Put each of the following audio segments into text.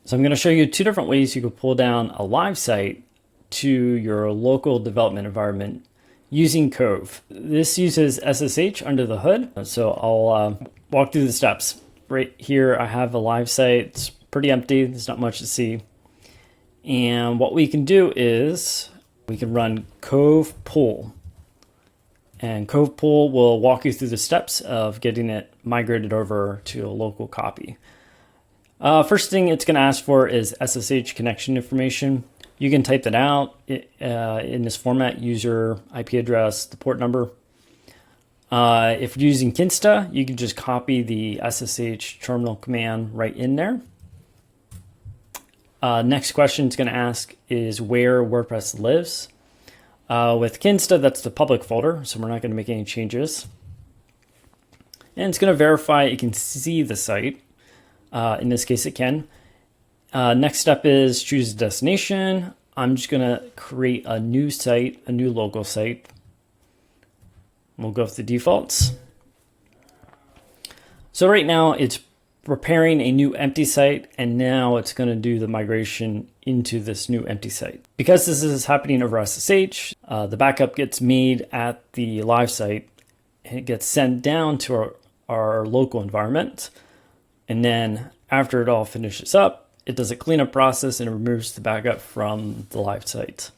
So I'm going to show you two different ways you can pull down a live site to your local development environment using Cove. This uses SSH under the hood. So I'll walk through the steps. Right here, I have a live site. It's pretty empty. There's not much to see. And what we can do is we can run Cove pull. And Cove pull will walk you through the steps of getting it migrated over to a local copy. First thing it's going to ask for is SSH connection information. You can type that out in this format: user, IP address, the port number. If you're using Kinsta, you can just copy the SSH terminal command right in there. Next question it's going to ask is where WordPress lives. With Kinsta, that's the public folder, so we're not going to make any changes. And it's going to verify it can see the site. In this case, it can. Next step is choose a destination. I'm just going to create a new site, a new local site. We'll go with the defaults. So right now it's preparing a new empty site, and now it's going to do the migration into this new empty site. Because this is happening over SSH, the backup gets made at the live site, and it gets sent down to our local environment. And then after it all finishes up, it does a cleanup process and removes the backup from the live site.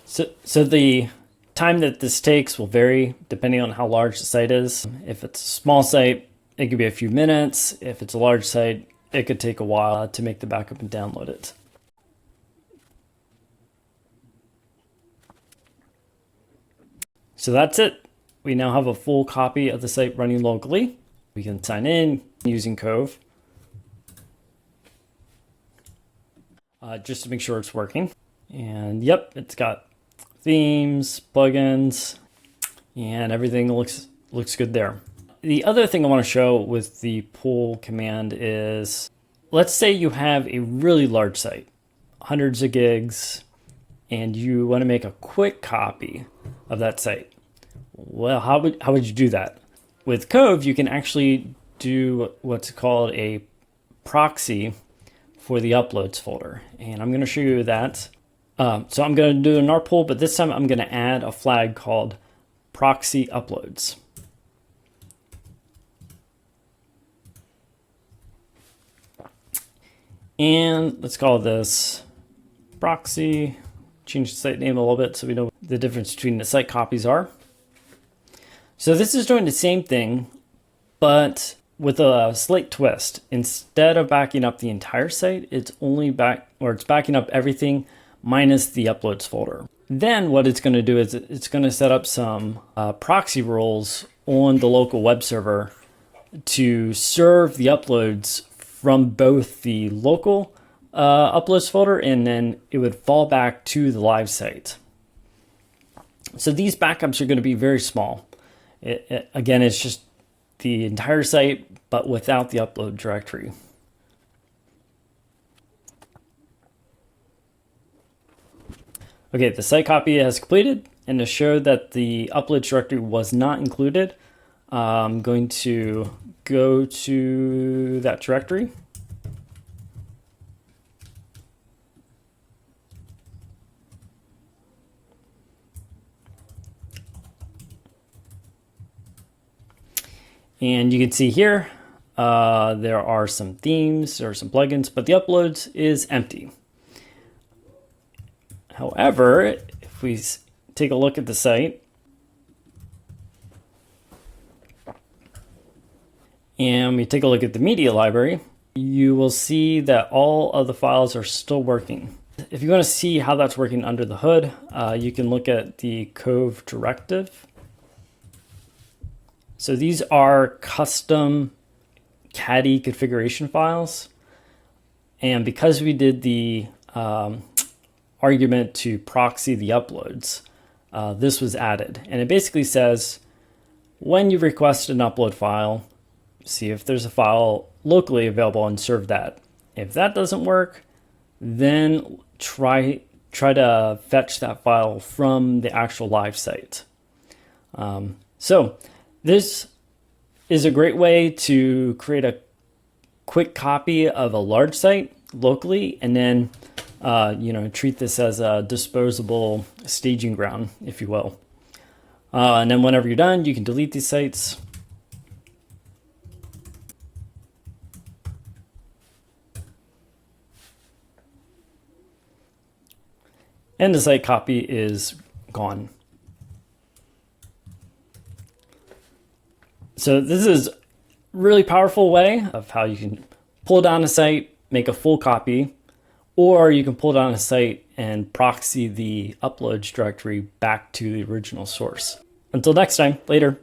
So the time that this takes will vary depending on how large the site is. If it's a small site, it could be a few minutes. If it's a large site, it could take a while to make the backup and download it. So that's it. We now have a full copy of the site running locally. We can sign in using Cove just to make sure it's working. And yep, it's got themes, plugins, and everything looks good there. The other thing I want to show with the pull command is, let's say you have a really large site, hundreds of gigs, and you want to make a quick copy of that site. Well, how would you do that? With Cove, you can actually do what's called a proxy for the uploads folder. And I'm going to show you that. So I'm going to do an pull, but this time I'm going to add a flag called proxy uploads. And let's call this proxy. Change the site name a little bit so we know the difference between the site copies are. So this is doing the same thing, but with a slight twist. Instead of backing up the entire site, it's backing up everything minus the uploads folder. Then what it's going to do is it's going to set up some proxy rules on the local web server to serve the uploads from both the local uploads folder, and then it would fall back to the live site. So these backups are going to be very small. Again, it's just the entire site, but without the upload directory. Okay, the site copy has completed, and to show that the upload directory was not included, I'm going to go to that directory. And you can see here, there are some themes or some plugins, but the uploads is empty. However, if we take a look at the site, and we take a look at the media library, you will see that all of the files are still working. If you want to see how that's working under the hood, you can look at the Cove directive. So these are custom caddy configuration files. And because we did the argument to proxy the uploads, this was added. And it basically says, when you request an upload file, see if there's a file locally available and serve that. If that doesn't work, then try to fetch that file from the actual live site. So this is a great way to create a quick copy of a large site locally, and then treat this as a disposable staging ground, if you will. And then whenever you're done, you can delete these sites. And the site copy is gone. So this is a really powerful way of how you can pull down a site, make a full copy, or you can pull down a site and proxy the uploads directory back to the original source. Until next time, later.